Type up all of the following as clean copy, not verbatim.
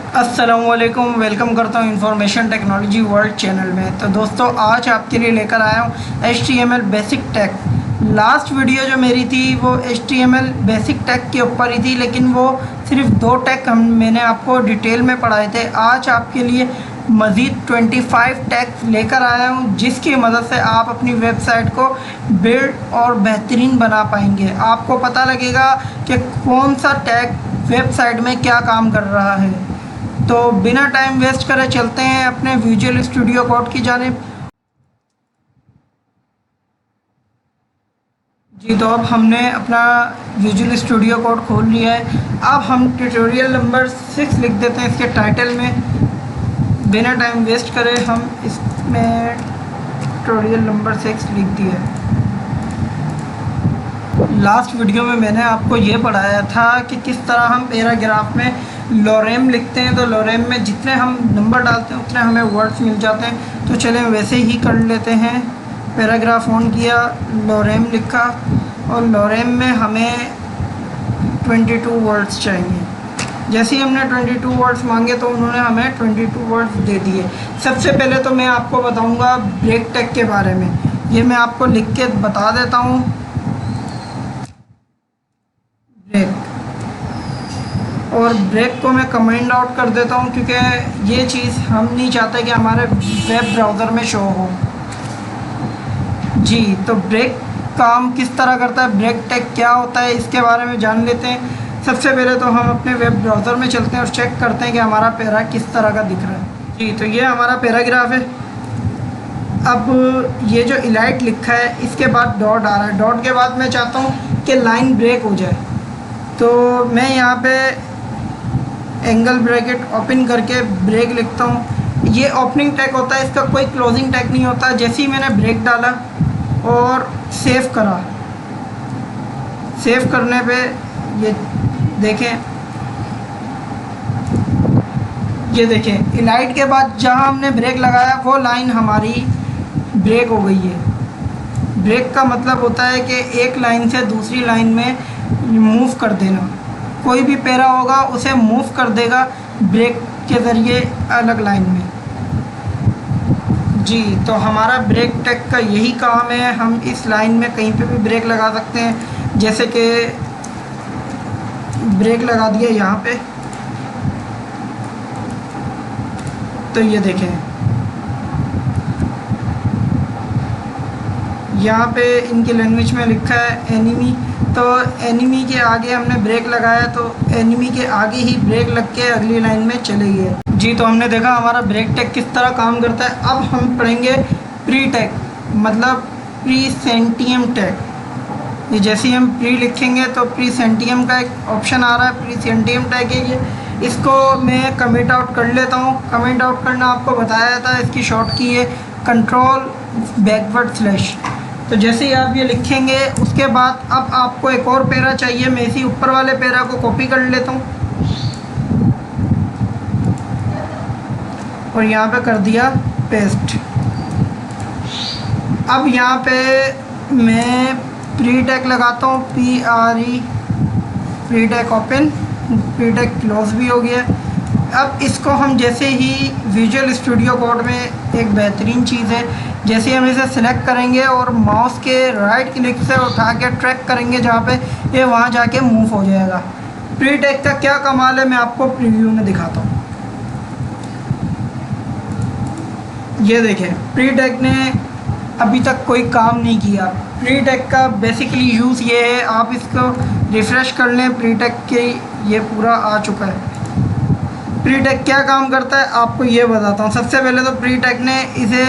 अस्सलामुअलैकुम, वेलकम करता हूँ इंफॉर्मेशन टेक्नोलॉजी वर्ल्ड चैनल में। तो दोस्तों, आज आपके लिए लेकर आया हूँ HTML basic tag. Last video जो मेरी थी वो HTML बेसिक टैग के ऊपर ही थी, लेकिन वो सिर्फ 2 टैग मैंने आपको डिटेल में पढ़ाए थे। आज आपके लिए मज़ीद 25 टैग लेकर आया हूँ, जिसकी मदद से आप अपनी वेबसाइट को बिल्ड और बेहतरीन बना पाएंगे। आपको पता लगेगा कि कौन सा टैग वेबसाइट में क्या काम कर रहा है। तो बिना टाइम वेस्ट करे चलते हैं अपने विजुअल स्टूडियो कोड की जानिब। जी, तो अब हमने अपना विजुअल स्टूडियो कोड खोल लिया है। अब हम ट्यूटोरियल नंबर 6 लिख देते हैं इसके टाइटल में। बिना टाइम वेस्ट करे हम इसमें ट्यूटोरियल नंबर 6 लिख दिया है। लास्ट वीडियो में मैंने आपको ये पढ़ाया था कि किस तरह हम पैराग्राफ में लोरेम लिखते हैं। तो लोरेम में जितने हम नंबर डालते हैं उतने हमें वर्ड्स मिल जाते हैं। तो चलें वैसे ही कर लेते हैं। पैराग्राफ ऑन किया, लोरेम लिखा, और लोरेम में हमें 22 वर्ड्स चाहिए। जैसे ही हमने 22 वर्ड्स मांगे तो उन्होंने हमें 22 वर्ड्स दे दिए। सबसे पहले तो मैं आपको बताऊंगा ब्रेक टैग के बारे में। ये मैं आपको लिख के बता देता हूँ। ब्रेक, और ब्रेक को मैं कमेंट आउट कर देता हूँ, क्योंकि ये चीज़ हम नहीं चाहते कि हमारे वेब ब्राउज़र में शो हो। जी, तो ब्रेक काम किस तरह करता है, ब्रेक टैग क्या होता है, इसके बारे में जान लेते हैं। सबसे पहले तो हम अपने वेब ब्राउज़र में चलते हैं और चेक करते हैं कि हमारा पैरा किस तरह का दिख रहा है। जी, तो ये हमारा पैराग्राफ है। अब ये जो इलाइट लिखा है इसके बाद डॉट आ रहा है। डॉट के बाद मैं चाहता हूँ कि लाइन ब्रेक हो जाए, तो मैं यहाँ पे एंगल ब्रैकेट ओपन करके ब्रेक लिखता हूँ। ये ओपनिंग टैग होता है, इसका कोई क्लोजिंग टैग नहीं होता। जैसे ही मैंने ब्रेक डाला और सेव करा, सेव करने पे ये देखें इलाइट के बाद जहाँ हमने ब्रेक लगाया वो लाइन हमारी ब्रेक हो गई है। ब्रेक का मतलब होता है कि एक लाइन से दूसरी लाइन में मूव कर देना। कोई भी पैरा होगा उसे मूव कर देगा ब्रेक के ज़रिए अलग लाइन में। जी, तो हमारा ब्रेक टैग का यही काम है। हम इस लाइन में कहीं पे भी ब्रेक लगा सकते हैं। जैसे कि ब्रेक लगा दिया यहाँ पे, तो ये देखें यहाँ पे इनकी लैंग्वेज में लिखा है एनिमी। तो एनिमी के आगे हमने ब्रेक लगाया, तो एनिमी के आगे ही ब्रेक लग के अगली लाइन में चले गए। जी, तो हमने देखा हमारा ब्रेक टैग किस तरह काम करता है। अब हम पढ़ेंगे प्री टैग, मतलब प्रीसेंटियम टैग। ये जैसे ही हम प्री लिखेंगे तो प्रीसेंटियम का एक ऑप्शन आ रहा है, प्रीसेंटियम टैग है ये। इसको मैं कमेंट आउट कर लेता हूँ। कमेंट आउट करना आपको बताया था, इसकी शॉर्ट की है कंट्रोल /। तो जैसे ही आप ये लिखेंगे उसके बाद अब आपको एक और पैरा चाहिए। मैं इसी ऊपर वाले पैरा को कॉपी कर लेता हूँ और यहाँ पे कर दिया पेस्ट। अब यहाँ पे मैं प्री टैग लगाता हूँ, PRE, pre tag open, pre tag close भी हो गया। अब इसको हम जैसे ही विजुअल स्टूडियो कोड में एक बेहतरीन चीज़ है, जैसे हम इसे सिलेक्ट करेंगे और माउस के राइट क्लिक से उठा के ट्रैक करेंगे जहाँ पे, ये वहाँ जाके मूव हो जाएगा। प्री टैग का क्या कमाल है मैं आपको प्रीव्यू में दिखाता हूँ। ये देखें, प्री टैग ने अभी तक कोई काम नहीं किया। प्री टैग का बेसिकली यूज़ ये है, आप इसको रिफ़्रेश कर लें, प्री टैग के ये पूरा आ चुका है। प्री टैग क्या काम करता है आपको ये बताता हूँ। सबसे पहले तो प्री टैग ने इसे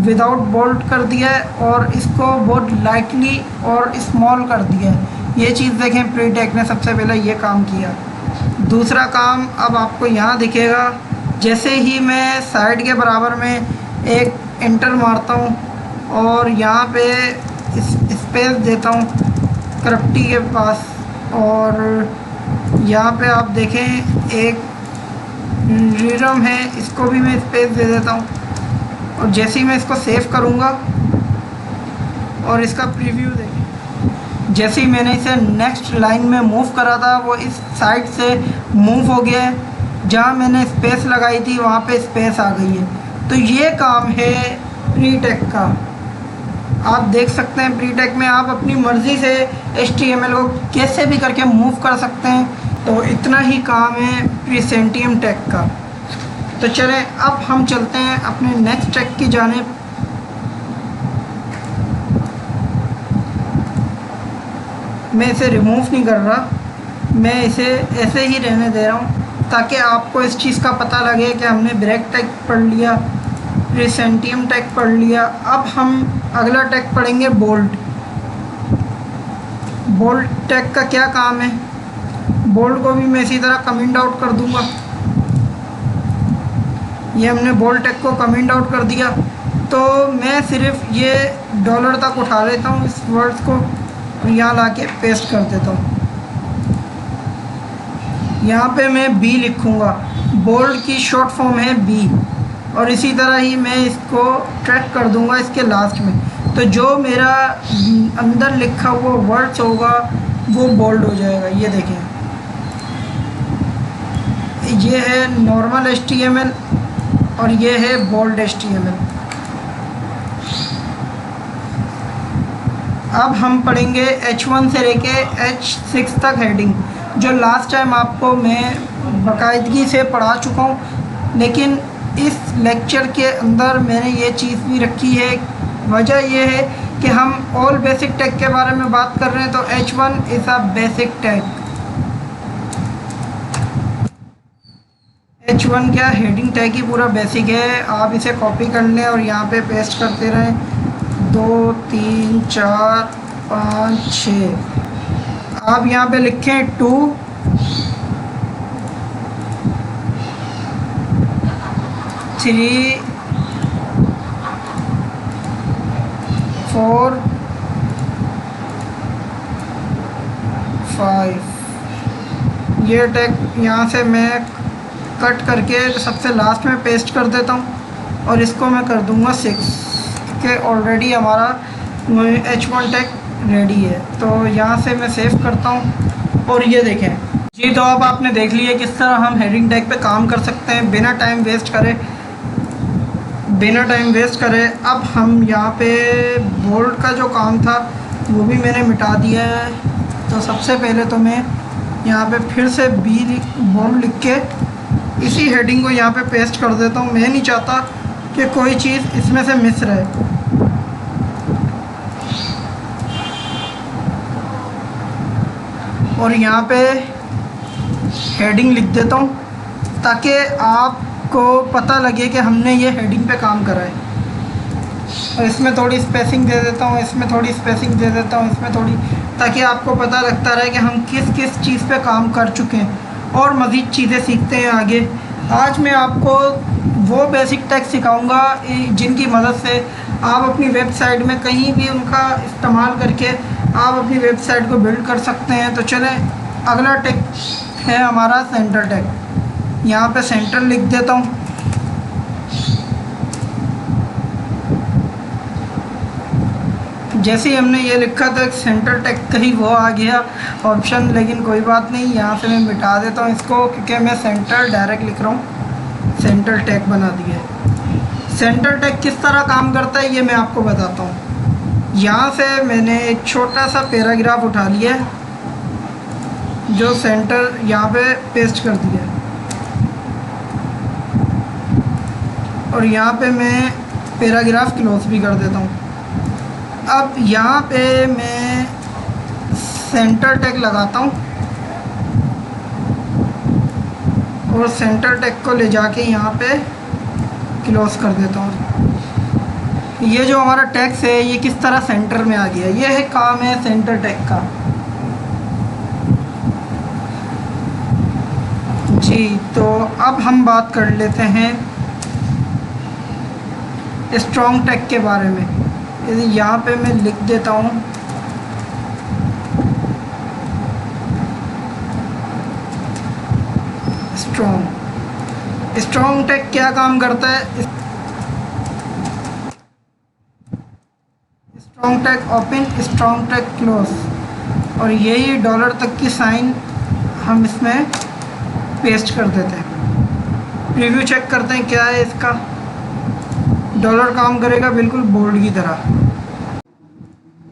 विदाउट बोल्ड कर दिया है और इसको बहुत लाइटली और स्मॉल कर दिया है। ये चीज़ देखें, प्री टैग ने सबसे पहले ये काम किया। दूसरा काम अब आपको यहाँ दिखेगा। जैसे ही मैं साइड के बराबर में एक एंटर मारता हूँ और यहाँ पे स्पेस देता हूँ करप्टी के पास, और यहाँ पे आप देखें एक रिदम है, इसको भी मैं स्पेस दे देता हूँ। और जैसे ही मैं इसको सेव करूँगा और इसका प्रीव्यू देखें, जैसे ही मैंने इसे नेक्स्ट लाइन में मूव करा था वो इस साइड से मूव हो गया है। जहाँ मैंने स्पेस लगाई थी वहाँ पे स्पेस आ गई है। तो ये काम है प्री टेक का। आप देख सकते हैं प्री टेक में आप अपनी मर्ज़ी से HTML को कैसे भी करके मूव कर सकते हैं। तो इतना ही काम है प्रीसेंटियम टेक का। तो चलें अब हम चलते हैं अपने नेक्स्ट टेक की जानिब। मैं इसे रिमूव नहीं कर रहा, मैं इसे ऐसे ही रहने दे रहा हूँ ताकि आपको इस चीज़ का पता लगे कि हमने ब्रेक टेक पढ़ लिया, प्रीसेंटियम टेक पढ़ लिया। अब हम अगला टेक पढ़ेंगे बोल्ट। बोल्ट टेक का क्या काम है? बोल्ट को भी मैं इसी तरह कमेंट आउट कर दूंगा। ये हमने बोल्ट टेक को कमेंट आउट कर दिया। तो मैं सिर्फ ये डॉलर तक उठा लेता हूँ इस वर्ड्स को और यहाँ ला के पेस्ट कर देता हूँ। यहाँ पे मैं बी लिखूँगा, बोल्ट की शॉर्ट फॉर्म है बी, और इसी तरह ही मैं इसको ट्रैक कर दूँगा इसके लास्ट में। तो जो मेरा अंदर लिखा हुआ वर्ड्स होगा वो बोल्ड हो जाएगा। ये देखें, ये है नॉर्मल HTML और ये है बोल्ड HTML। अब हम पढ़ेंगे H1 से लेके H6 तक हेडिंग, जो लास्ट टाइम आपको मैं बाकायदगी से पढ़ा चुका हूँ, लेकिन इस लेक्चर के अंदर मैंने ये चीज़ भी रखी है। वजह यह है कि हम ऑल बेसिक टैग के बारे में बात कर रहे हैं। तो H1 is a basic tag. H1 क्या, हेडिंग टैग ही पूरा बेसिक है। आप इसे कॉपी कर लें और यहाँ पे पेस्ट करते रहें। 2 3 4 5 6। आप यहाँ पे लिखें 2 3 4 5। ये टैग यहाँ से मैं कट करके सबसे लास्ट में पेस्ट कर देता हूँ और इसको मैं कर दूँगा 6 के। ऑलरेडी हमारा H1 टैग रेडी है। तो यहाँ से मैं सेव करता हूँ और ये देखें जी। तो अब आपने देख लिया किस तरह हम हेडिंग टैग पे काम कर सकते हैं बिना टाइम वेस्ट करे। अब हम यहाँ पे बोल्ड का जो काम था वो भी मैंने मिटा दिया है। तो सबसे पहले तो मैं यहाँ पे फिर से बोल्ड लिख के इसी हेडिंग को यहाँ पे पेस्ट कर देता हूँ। मैं नहीं चाहता कि कोई चीज़ इसमें से मिस रहे। और यहाँ पे हेडिंग लिख देता हूँ ताकि आपको पता लगे कि हमने ये हेडिंग पे काम करा है। और इसमें थोड़ी स्पेसिंग दे देता हूँ, इसमें थोड़ी स्पेसिंग दे देता हूँ, इसमें थोड़ी, ताकि आपको पता लगता रहे कि हम किस किस चीज़ पे काम कर चुके हैं और मज़ीद चीज़ें सीखते हैं आगे। आज मैं आपको वो बेसिक टैग सिखाऊंगा जिनकी मदद से आप अपनी वेबसाइट में कहीं भी उनका इस्तेमाल करके आप अपनी वेबसाइट को बिल्ड कर सकते हैं। तो चलें, अगला टैग है हमारा सेंटर टैग। यहाँ पे सेंटर लिख देता हूँ। जैसे ही हमने ये लिखा था सेंटर टैग कहीं वो आ गया ऑप्शन, लेकिन कोई बात नहीं, यहाँ से मैं मिटा देता हूँ इसको क्योंकि मैं सेंटर डायरेक्ट लिख रहा हूँ। सेंटर टैग बना दिया है। सेंटर टैग किस तरह काम करता है ये मैं आपको बताता हूँ। यहाँ से मैंने एक छोटा सा पैराग्राफ उठा लिया है जो सेंटर यहाँ पे पेस्ट कर दिया है और यहाँ पे मैं पैराग्राफ क्लोज भी कर देता हूँ। अब यहाँ पे मैं सेंटर टैग लगाता हूँ और सेंटर टैग को ले जाके यहाँ पे क्लोज कर देता हूँ। ये जो हमारा टैक्स है ये किस तरह सेंटर में आ गया, ये है काम है सेंटर टैग का जी। तो अब हम बात कर लेते हैं स्ट्रॉन्ग टैग के बारे में। यदि यहाँ पे मैं लिख देता हूँ स्ट्रॉन्ग टैग क्या काम करता है? Strong tag open, strong tag close, और यही डॉलर तक की साइन हम इसमें पेस्ट कर देते हैं। प्रीव्यू चेक करते हैं क्या है इसका। डॉलर काम करेगा बिल्कुल बोल्ड की तरह।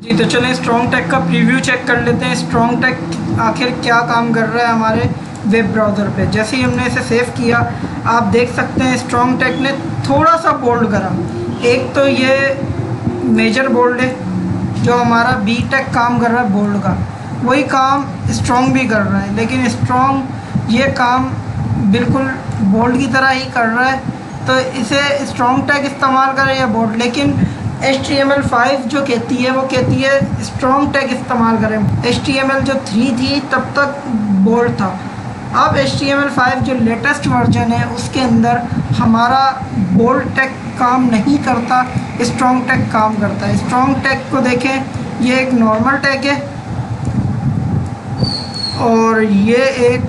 जी तो चलें स्ट्रॉन्ग टेक का प्रीव्यू चेक कर लेते हैं। स्ट्रॉन्ग टेक आखिर क्या काम कर रहा है हमारे वेब ब्राउज़र पे। जैसे ही हमने इसे सेव किया आप देख सकते हैं स्ट्रॉन्ग टेक ने थोड़ा सा बोल्ड करा। एक तो ये मेजर बोल्ड है, जो हमारा बी टेक काम कर रहा है बोल्ड का, वही काम स्ट्रॉन्ग भी कर रहा है, लेकिन स्ट्रॉन्ग ये काम बिल्कुल बोल्ड की तरह ही कर रहा है। तो इसे स्ट्रॉन्ग टैग इस्तेमाल करें या बोल्ड, लेकिन HTML5 जो कहती है वो कहती है स्ट्रॉन्ग टैग इस्तेमाल करें। HTML जो 3 थी तब तक बोल्ड था। अब HTML5 जो लेटेस्ट वर्जन है उसके अंदर हमारा बोल्ड टैग काम नहीं करता, स्ट्रॉन्ग टैग काम करता है। स्ट्रॉन्ग टैग को देखें, ये एक नॉर्मल टैग है और ये एक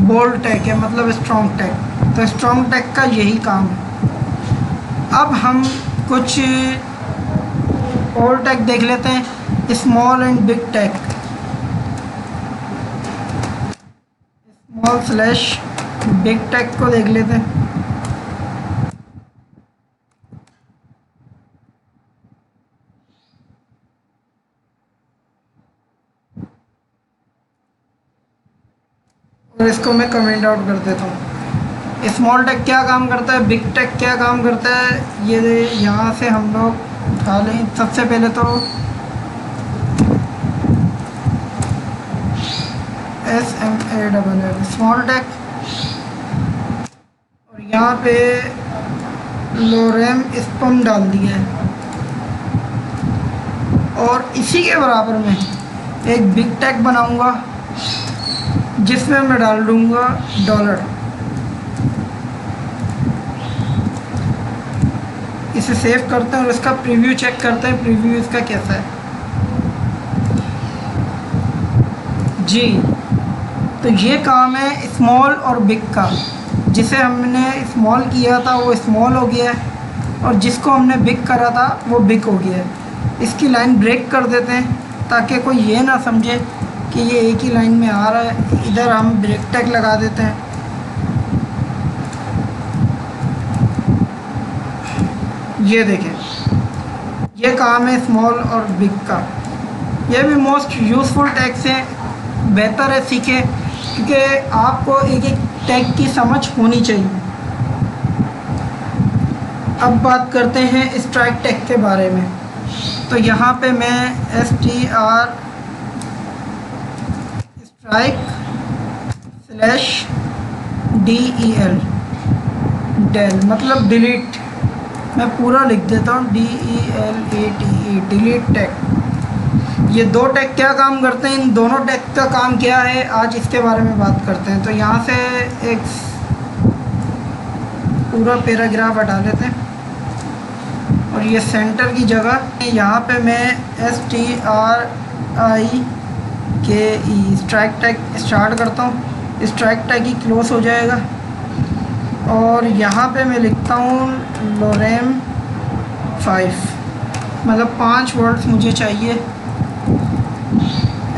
बोल्ड टैग है, मतलब स्ट्रॉन्ग टैग। तो स्ट्रॉन्ग टैग का यही काम है। अब हम कुछ और टैग देख लेते हैं, small and big tag. Small slash big tag को देख लेते हैं। और इसको मैं कमेंट आउट कर देता हूँ। स्मॉल टैग क्या काम करता है, बिग टैग क्या काम करता है, ये यहाँ से हम लोग उठा लें। सबसे पहले तो SMALL स्मॉल टैग, और यहाँ पे लोरेम स्पम डाल दिया है, और इसी के बराबर में एक बिग टैग बनाऊंगा जिसमें मैं डाल दूंगा डॉलर। इसे सेव करते हैं और इसका प्रीव्यू चेक करते हैं, प्रीव्यू इसका कैसा है। जी तो ये काम है स्मॉल और बिग का। जिसे हमने स्मॉल किया था वो स्मॉल हो गया है, और जिसको हमने बिग करा था वो बिग हो गया है। इसकी लाइन ब्रेक कर देते हैं ताकि कोई ये ना समझे कि ये एक ही लाइन में आ रहा है। इधर हम ब्रेक टैग लगा देते हैं। ये देखें, ये काम है स्मॉल और बिग का। ये भी मोस्ट यूज़फुल टैग से बेहतर है सीखें, क्योंकि आपको एक एक टैग की समझ होनी चाहिए। अब बात करते हैं स्ट्राइक टैग के बारे में। तो यहाँ पे मैं स्ट्राइक /del डेल मतलब डिलीट, मैं पूरा लिख देता हूँ DELATE डिलीट टैग। ये दो टैग क्या काम करते हैं, इन दोनों टैग का काम क्या है, आज इसके बारे में बात करते हैं। तो यहाँ से एक पूरा पैराग्राफ हटा लेते हैं, और ये सेंटर की जगह यहाँ पे मैं STRIKE स्ट्राइक टैग स्टार्ट करता हूँ। स्ट्राइक टैग ही क्लोज हो जाएगा, और यहाँ पे मैं लिखता हूँ लोरेम 5, मतलब 5 वर्ड्स मुझे चाहिए।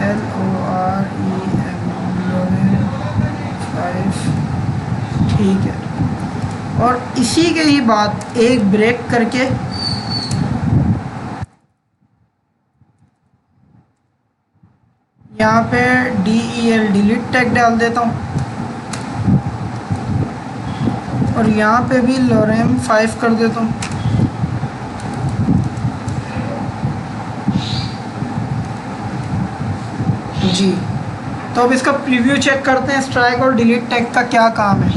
LOREM लोरेम 5, ठीक है। और इसी के ही बाद एक ब्रेक करके यहाँ पे DEL डिलीट टैग डाल देता हूँ, और यहाँ पे भी लोरेम 5 कर देता हूँ। जी तो अब इसका प्रीव्यू चेक करते हैं, स्ट्राइक और डिलीट टैग का क्या काम है।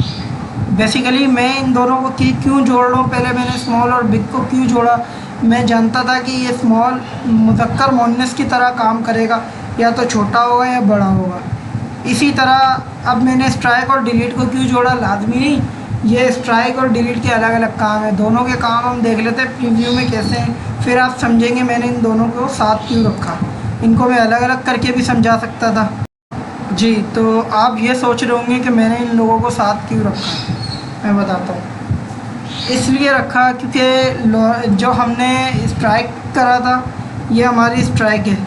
बेसिकली मैं इन दोनों को क्यों जोड़ रहा हूँ, पहले मैंने स्मॉल और बिग को क्यों जोड़ा। मैं जानता था कि ये स्मॉल मुज़क्कर मुअन्नस की तरह काम करेगा, या तो छोटा होगा या बड़ा होगा। इसी तरह अब मैंने स्ट्राइक और डिलीट को क्यों जोड़ा, लाजमी नहीं, ये स्ट्राइक और डिलीट के अलग अलग काम है। दोनों के काम हम देख लेते हैं प्रीव्यू में कैसे हैं, फिर आप समझेंगे मैंने इन दोनों को साथ क्यों रखा। इनको मैं अलग अलग करके भी समझा सकता था। जी तो आप ये सोच रहे होंगे कि मैंने इन लोगों को साथ क्यों रखा, मैं बताता हूँ। इसलिए रखा क्योंकि जो हमने स्ट्राइक करा था ये हमारी स्ट्राइक है।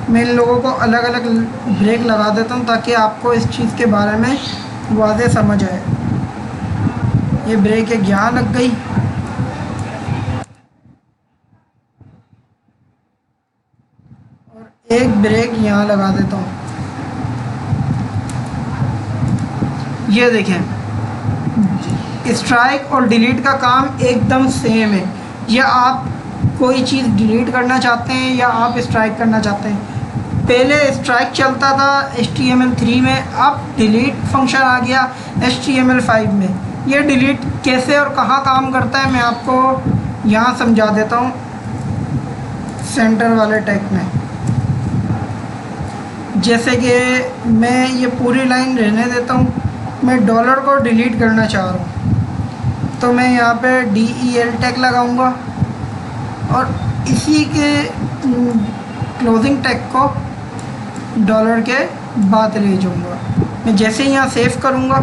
मैं इन लोगों को अलग अलग ब्रेक लगा देता हूँ ताकि आपको इस चीज़ के बारे में वाज़ेह समझ आए। ये ब्रेक एक यहाँ लग गई, और एक ब्रेक यहाँ लगा देता हूँ। ये देखें, स्ट्राइक और डिलीट का काम एकदम सेम है। या आप कोई चीज़ डिलीट करना चाहते हैं या आप स्ट्राइक करना चाहते हैं। पहले स्ट्राइक चलता था HTML3 में, अब डिलीट फंक्शन आ गया HTML5 में। ये डिलीट कैसे और कहाँ काम करता है मैं आपको यहाँ समझा देता हूँ। सेंटर वाले टैग में जैसे कि मैं ये पूरी लाइन रहने देता हूँ, मैं डॉलर को डिलीट करना चाह रहा हूँ, तो मैं यहाँ पे DEL टैग लगाऊंगा और इसी के क्लोजिंग टैग को डॉलर के बाद ले जाऊंगा। मैं जैसे ही यहाँ सेव करूँगा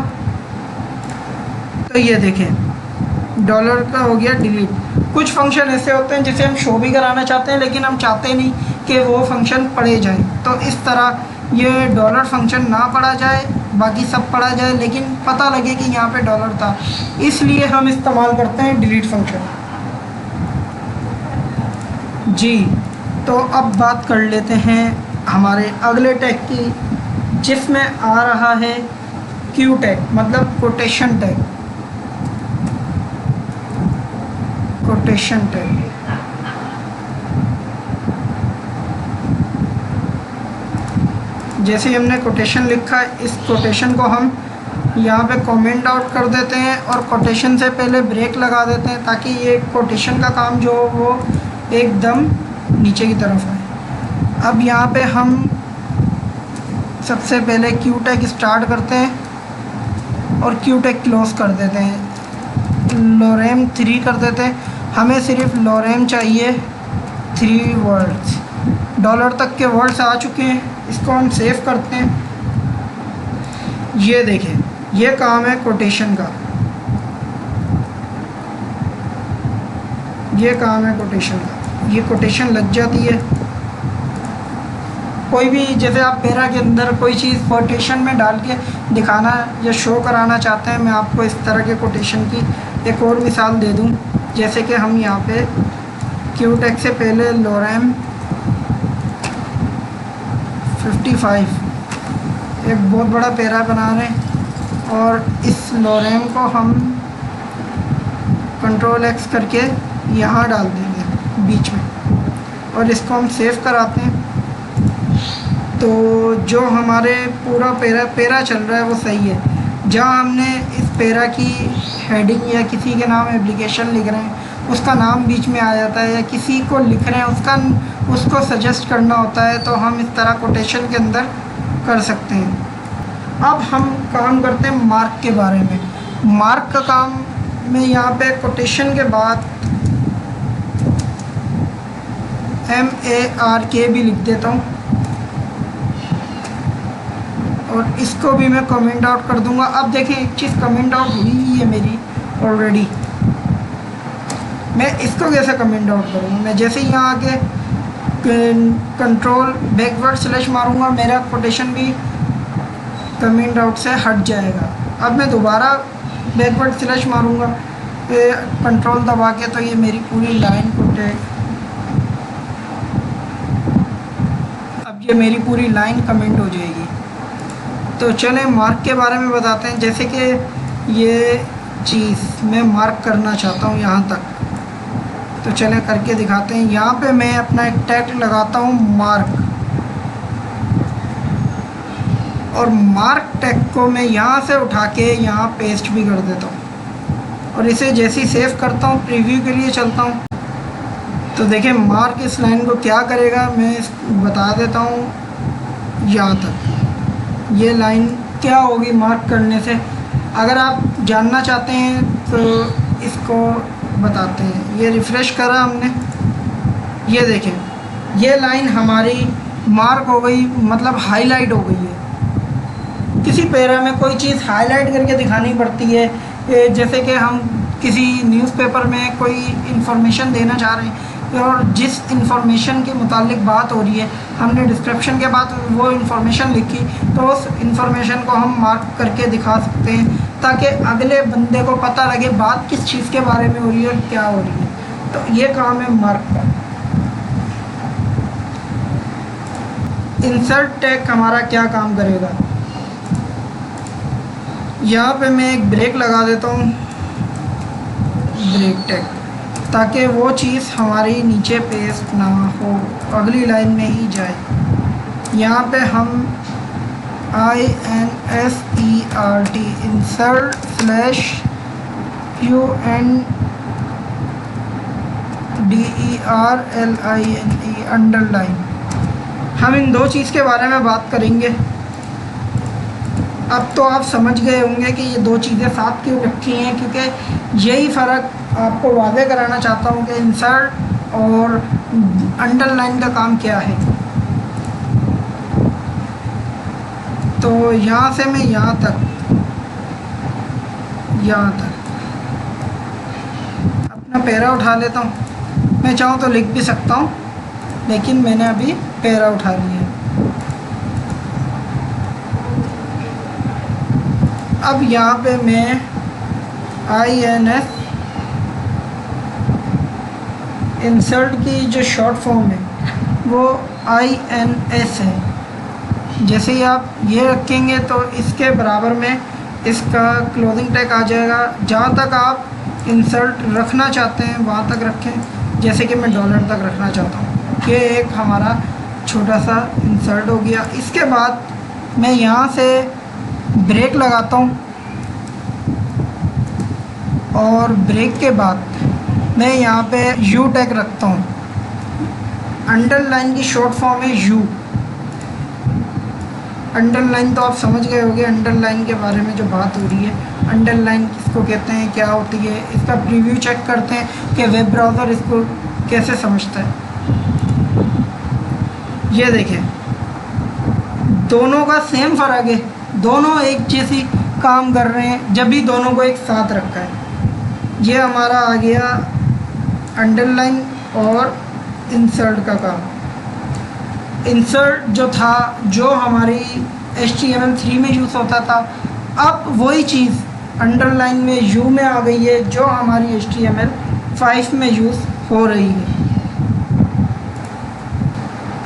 तो ये देखें डॉलर का हो गया डिलीट। कुछ फंक्शन ऐसे होते हैं जिसे हम शो भी कराना चाहते हैं लेकिन हम चाहते नहीं कि वो फंक्शन पढ़े जाए, तो इस तरह ये डॉलर फंक्शन ना पढ़ा जाए, बाकी सब पढ़ा जाए, लेकिन पता लगे कि यहाँ पे डॉलर था, इसलिए हम इस्तेमाल करते हैं डिलीट फंक्शन। जी, तो अब बात कर लेते हैं हमारे अगले टैग की, जिसमें आ रहा है क्यू टैग, मतलब कोटेशन टैग। कोटेशन टैग जैसे ही हमने कोटेशन लिखा, इस कोटेशन को हम यहाँ पे कमेंट आउट कर देते हैं और कोटेशन से पहले ब्रेक लगा देते हैं ताकि ये कोटेशन का काम जो हो वो एकदम नीचे की तरफ है। अब यहाँ पे हम सबसे पहले क्यू टैग स्टार्ट करते हैं और क्यू टैग क्लोज कर देते हैं। लोरेम 3 कर देते हैं, हमें सिर्फ लोरेम चाहिए 3 वर्ड्स। डॉलर तक के वर्ड्स आ चुके हैं, इसको हम सेव करते हैं। ये देखें, ये काम है कोटेशन का, ये काम है कोटेशन का। ये कोटेशन लग जाती है। कोई भी जैसे आप पैरा के अंदर कोई चीज़ कोटेशन में डाल के दिखाना या शो कराना चाहते हैं, मैं आपको इस तरह के कोटेशन की एक और मिसाल दे दूं। जैसे कि हम यहाँ पे क्यू टैग से पहले लोरेम 55 एक बहुत बड़ा पैरा बना रहे हैं और इस लोरेम को हम Ctrl+X करके यहाँ डाल देंगे बीच में और इसको हम सेव कराते हैं। तो जो हमारे पूरा पैरा चल रहा है वो सही है। जहाँ हमने इस पैरा की हेडिंग या किसी के नाम एप्लीकेशन लिख रहे हैं उसका नाम बीच में आ जाता है, या किसी को लिख रहे हैं उसको सजेस्ट करना होता है, तो हम इस तरह कोटेशन के अंदर कर सकते हैं। अब हम काम करते हैं मार्क के बारे में। मार्क का काम मैं यहाँ पे कोटेशन के बाद MARK भी लिख देता हूँ और इसको भी मैं कमेंट आउट कर दूंगा। अब देखिए एक चीज़ कमेंट आउट हुई है मेरी ऑलरेडी, मैं इसको कैसे कमेंट आउट करूँगा। मैं जैसे ही यहाँ आके Ctrl/बैकवर्ड/ मारूंगा, मेरा कोटेशन भी कमेंट आउट से हट जाएगा। अब मैं दोबारा बैकवर्ड/ मारूंगा कंट्रोल दबा के, तो ये मेरी पूरी लाइन अब ये मेरी पूरी लाइन कमेंट हो जाएगी। तो चलें मार्क के बारे में बताते हैं। जैसे कि ये चीज़ मैं मार्क करना चाहता हूँ यहाँ तक, तो चलें करके दिखाते हैं। यहाँ पे मैं अपना एक टैग लगाता हूँ मार्क, और मार्क टैग को मैं यहाँ से उठा के यहाँ पेस्ट भी कर देता हूँ और इसे जैसे ही सेव करता हूँ प्रीव्यू के लिए चलता हूँ, तो देखें मार्क इस लाइन को क्या करेगा मैं बता देता हूँ। यहाँ तक ये लाइन क्या होगी मार्क करने से, अगर आप जानना चाहते हैं तो इसको बताते हैं। ये रिफ़्रेश करा हमने, ये देखें ये लाइन हमारी मार्क हो गई, मतलब हाईलाइट हो गई है। किसी पैरा में कोई चीज़ हाईलाइट करके दिखानी पड़ती है, जैसे कि हम किसी न्यूज़पेपर में कोई इन्फॉर्मेशन देना चाह रहे हैं और जिस इन्फॉर्मेशन के मुतालिक बात हो रही है, हमने डिस्क्रिप्शन के बाद वो इन्फॉर्मेशन लिखी, तो उस इन्फॉर्मेशन को हम मार्क करके दिखा सकते हैं ताकि अगले बंदे को पता लगे बात किस चीज़ के बारे में हो रही है और क्या हो रही है। तो ये काम है मार्क का। इंसर्ट टैग हमारा क्या काम करेगा, यहाँ पे मैं एक ब्रेक लगा देता हूँ, ब्रेक टैग, ताकि वो चीज़ हमारी नीचे पेस्ट ना हो, अगली लाइन में ही जाए। यहाँ पे हम INSERT इंसर्ट /UNDERLINE अंडरलाइन, हम इन दो चीज़ के बारे में बात करेंगे। अब तो आप समझ गए होंगे कि ये दो चीज़ें साथ क्यों रखी हैं, क्योंकि यही फ़र्क आपको वादे कराना चाहता हूँ कि इंसर्ट और अंडरलाइन का काम क्या है। तो यहाँ से मैं यहाँ तक अपना पैरा उठा लेता हूँ। मैं चाहूँ तो लिख भी सकता हूँ, लेकिन मैंने अभी पैरा उठा लिया है। अब यहाँ पे मैं INS इंसर्ट की जो शॉर्ट फॉर्म है वो INS है। जैसे ही आप ये रखेंगे तो इसके बराबर में इसका क्लोजिंग टैग आ जाएगा। जहाँ तक आप इंसर्ट रखना चाहते हैं वहाँ तक रखें। जैसे कि मैं डॉलर तक रखना चाहता हूँ। ये एक हमारा छोटा सा इंसर्ट हो गया। इसके बाद मैं यहाँ से ब्रेक लगाता हूँ और ब्रेक के बाद मैं यहाँ पे यू टैग रखता हूँ। अंडरलाइन की शॉर्ट फॉर्म है यू। अंडरलाइन तो आप समझ गए होंगे, अंडरलाइन के बारे में जो बात हो रही है। अंडरलाइन किसको कहते हैं, क्या होती है, इसका प्रीव्यू चेक करते हैं कि वेब ब्राउज़र इसको कैसे समझता है। ये देखें, दोनों का सेम फ़र्क है, दोनों एक जैसी काम कर रहे हैं जब भी दोनों को एक साथ रखा है। ये हमारा आ गया अंडरलाइन और इंसर्ट का काम। इंसर्ट जो था, जो हमारी HTML3 में यूज़ होता था, अब वही चीज़ अंडरलाइन में यू में आ गई है जो हमारी HTML5 में यूज़ हो रही है।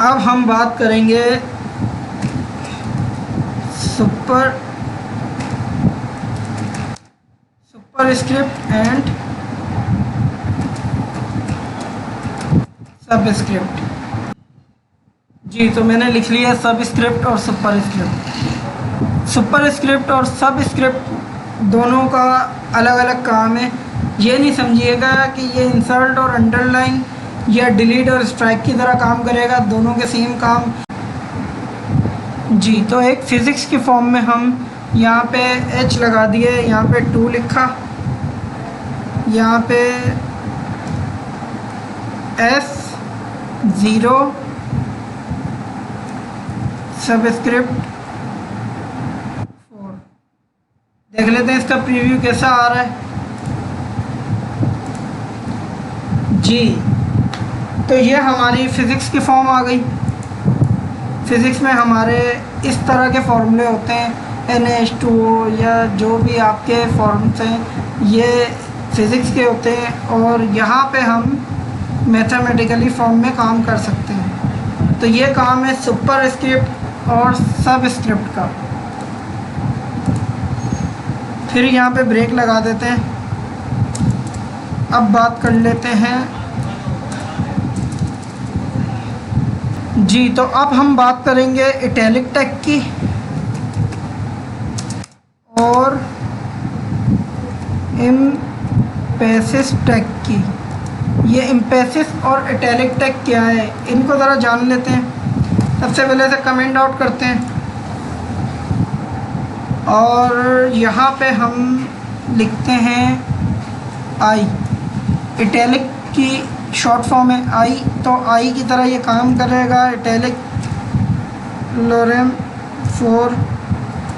अब हम बात करेंगे सुपरस्क्रिप्ट एंड सबस्क्रिप्ट। जी, तो मैंने लिख लिया सबस्क्रिप्ट और सुपरस्क्रिप्ट। सुपरस्क्रिप्ट और सबस्क्रिप्ट दोनों का अलग अलग काम है। ये नहीं समझिएगा कि ये इंसर्ट और अंडरलाइन या डिलीट और स्ट्राइक की तरह काम करेगा, दोनों के सेम काम। जी, तो एक फ़िज़िक्स की फॉर्म में हम यहाँ पे H लगा दिए, यहाँ पे 2 लिखा, यहाँ पे S0 सबस्क्रिप्ट 4। देख लेते हैं इसका प्रीव्यू कैसा आ रहा है। जी, तो ये हमारी फ़िज़िक्स की फॉर्म आ गई। फ़िज़िक्स में हमारे इस तरह के फॉर्मूले होते हैं, NaH2O या जो भी आपके फॉर्म्स हैं, ये फ़िज़िक्स के होते हैं और यहाँ पे हम मैथमेटिकली फॉर्म में काम कर सकते हैं। तो ये काम है सुपरस्क्रिप्ट और सबस्क्रिप्ट का। फिर यहाँ पे ब्रेक लगा देते हैं। अब बात कर लेते हैं। जी, तो अब हम बात करेंगे इटैलिक टैग की और एम्फेसिस टैग की। ये एम्फेसिस और इटैलिक टैग क्या है, इनको ज़रा जान लेते हैं। सबसे पहले से कमेंट आउट करते हैं और यहाँ पे हम लिखते हैं आई। इटैलिक की शॉर्ट फॉर्म है आई, तो आई की तरह ये काम करेगा। इटैलिक लोरेम 4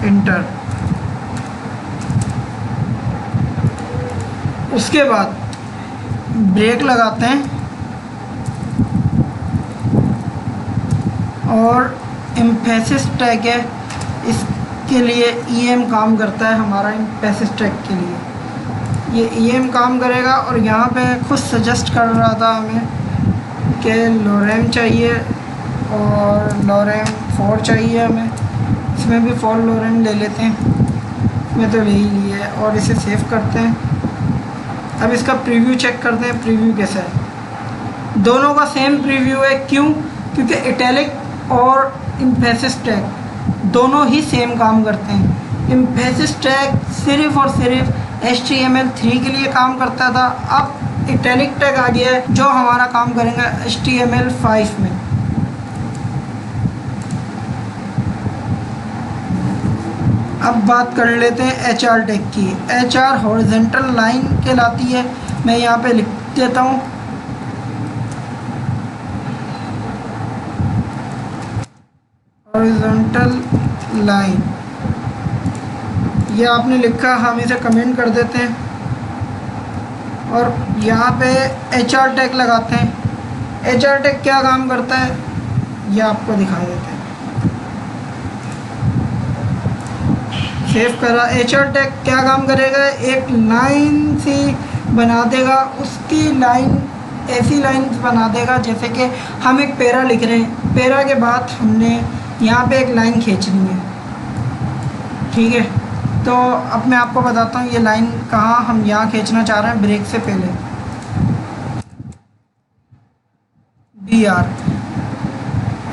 इंटर। उसके बाद ब्रेक लगाते हैं और एम्फेसिस टैग है, के लिए EM काम करता है हमारा एम्फेसिस टैग के लिए। ये EM काम करेगा और यहाँ पे खुद सजेस्ट कर रहा था हमें कि लोरेम चाहिए और लोरेम 4 चाहिए हमें। इसमें भी 4 लोरेम ले लेते हैं, इसमें तो ले ही लिया है और इसे सेव करते हैं। अब इसका प्रीव्यू चेक करते हैं, प्रीव्यू कैसा है। दोनों का सेम प्रीव्यू है, क्यों? क्योंकि इटैलिक और एम्फेसिस टैग दोनों ही सेम काम करते हैं। एम्फेसिस टैग सिर्फ और सिर्फ HTML3 के लिए काम करता था, अब इटैलिक टैग आ गया है जो हमारा काम करेंगे HTML5 में। अब बात कर लेते हैं HR टैग की। HR हॉरिजॉन्टल लाइन कहलाती है। मैं यहाँ पे लिख देता हूँ हॉरिजॉन्टल लाइन। ये आपने लिखा, हम इसे कमेंट कर देते हैं और यहाँ पे HR टैग लगाते हैं। HR टैग क्या काम करता है ये आपको दिखा देते हैं। सेव करा। HR टैग क्या काम करेगा? एक लाइन सी बना देगा, उसकी लाइन ऐसी लाइन बना देगा जैसे कि हम एक पैरा लिख रहे हैं, पैरा के बाद हमने यहाँ पे एक लाइन खींचनी है, ठीक है। तो अब मैं आपको बताता हूँ ये लाइन कहाँ हम यहाँ खींचना चाह रहे हैं ब्रेक से पहले। BR,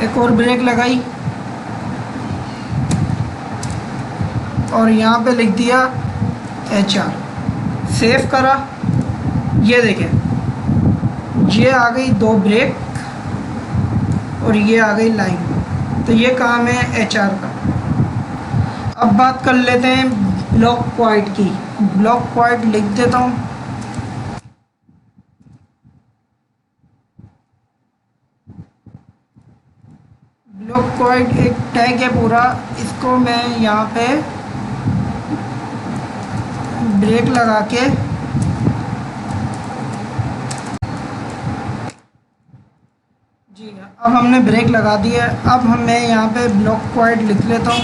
एक और ब्रेक लगाई और यहाँ पे लिख दिया HR, सेव करा। ये देखें, ये आ गई 2 ब्रेक और ये आ गई लाइन। तो ये काम है HR का। अब बात कर लेते हैं ब्लॉक क्वाइट की। ब्लॉक क्वाइट लिख देता हूँ। ब्लॉक क्वाइट एक टैग है पूरा, इसको मैं यहाँ पे ब्रेक लगा के जी, अब हमने ब्रेक लगा दिया। अब मैं यहाँ पे ब्लॉक क्वाइट लिख लेता हूँ।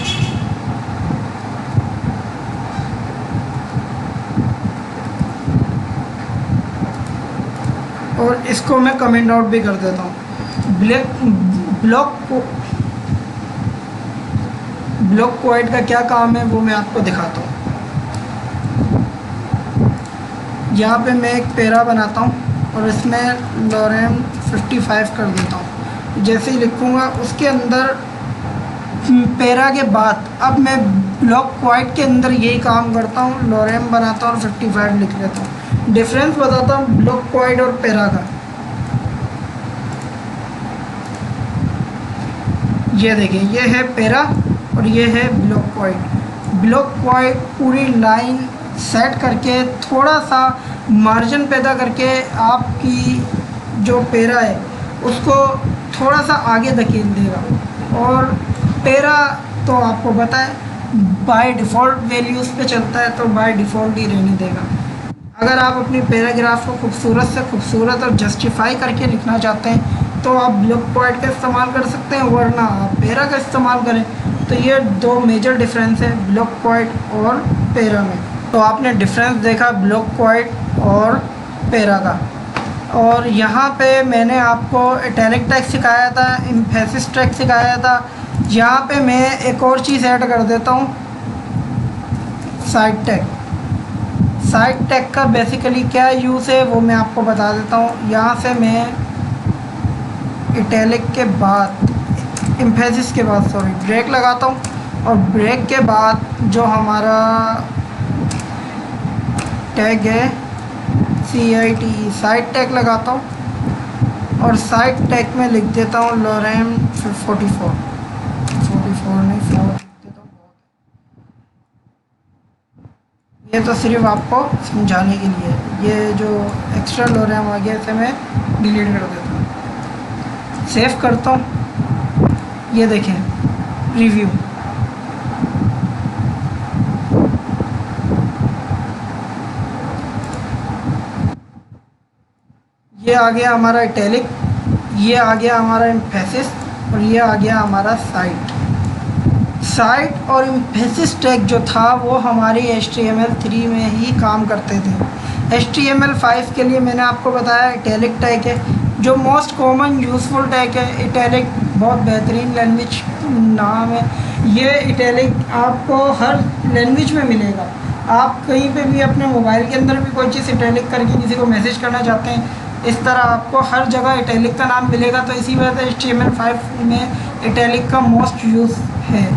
और इसको मैं कमेंट आउट भी कर देता हूँ। ब्लॉक क्वाइट का क्या काम है वो मैं आपको दिखाता हूँ। यहाँ पे मैं एक पैरा बनाता हूँ और इसमें लोरेम 55 कर देता हूँ। जैसे ही लिखूँगा उसके अंदर पैरा के बाद अब मैं ब्लॉक क्वाइट के अंदर यही काम करता हूँ, लोरेम बनाता हूँ और 55 लिख लेता हूँ। डिफरेंस बताता हूँ ब्लॉक क्वाइट और पैरा का। ये देखिए, ये है पैरा और ये है ब्लॉक क्वाइट। ब्लॉक क्वाइट पूरी लाइन सेट करके थोड़ा सा मार्जिन पैदा करके आपकी जो पैरा है उसको थोड़ा सा आगे धकेल देगा। और पैरा तो आपको पता है बाय डिफ़ॉल्ट वैल्यूज़ पे चलता है, तो बाय डिफ़ॉल्ट ही रहने देगा। अगर आप अपनी पैराग्राफ को खूबसूरत से खूबसूरत और जस्टिफाई करके लिखना चाहते हैं तो आप ब्लॉक क्वाइट का इस्तेमाल कर सकते हैं, वरना आप पैरा का इस्तेमाल करें। तो ये 2 मेजर डिफरेंस है ब्लॉक क्वाइट और पैरा में। तो आपने डिफरेंस देखा ब्लॉक क्वाइट और पैरा का। और यहाँ पे मैंने आपको इटैलिक टैग सिखाया था, एम्फेसिस टैग सिखाया था। यहाँ पे मैं एक और चीज़ ऐड कर देता हूँ, साइड टैग। साइड टैग का बेसिकली क्या यूज़ है वो मैं आपको बता देता हूँ। यहाँ से मैं इटैलिक के बाद, एम्फेसिस के बाद सॉरी, ब्रेक लगाता हूँ और ब्रेक के बाद जो हमारा टैग है CIT, साइड टैग लगाता हूँ और साइड टैग में लिख देता हूँ लोरेम 44 नहीं 4 लिख देता हूँ। ये तो सिर्फ आपको समझाने के लिए, ये जो एक्स्ट्रा लोरेम आ गया इसे मैं डिलीट कर देता हूँ। सेव करता हूँ। ये देखें रिव्यू, ये आ गया हमारा इटैलिक, ये आ गया हमारा एम्फेसिस और ये आ गया हमारा साइड। साइट और एम्फेसिस टैग जो था वो हमारी HTML3 में ही काम करते थे। HTML5 के लिए मैंने आपको बताया इटैलिक टैग है जो मोस्ट कॉमन यूज़फुल टैग है। इटैलिक बहुत बेहतरीन लैंग्वेज नाम है। ये इटैलिक आपको हर लैंग्वेज में मिलेगा। आप कहीं पे भी अपने मोबाइल के अंदर भी कोई चीज़ इटैलिक करके किसी को मैसेज करना चाहते हैं, इस तरह आपको हर जगह इटैलिक का नाम मिलेगा। तो इसी वजह से HTML5 में इटैलिक का मोस्ट यूज़ है।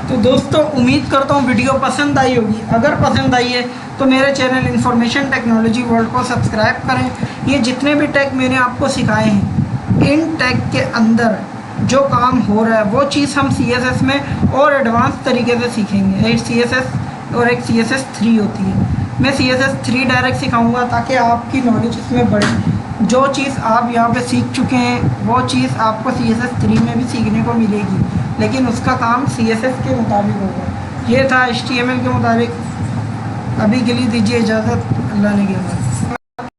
तो दोस्तों उम्मीद करता हूँ वीडियो पसंद आई होगी। अगर पसंद आई है तो मेरे चैनल इन्फॉर्मेशन टेक्नोलॉजी वर्ल्ड को सब्सक्राइब करें। ये जितने भी टैग मैंने आपको सिखाए हैं, इन टैग के अंदर जो काम हो रहा है वो चीज़ हम CSS में और एडवांस तरीके से सीखेंगे। एक CSS और एक CSS3 होती है। मैं CSS3 डायरेक्ट सिखाऊंगा ताकि आपकी नॉलेज इसमें बढ़े। जो चीज़ आप यहाँ पे सीख चुके हैं वो चीज़ आपको CSS3 में भी सीखने को मिलेगी, लेकिन उसका काम CSS के मुताबिक होगा। ये था HTML के मुताबिक। अभी के लिए दीजिए इजाज़त। अल्लाह ने के बाद।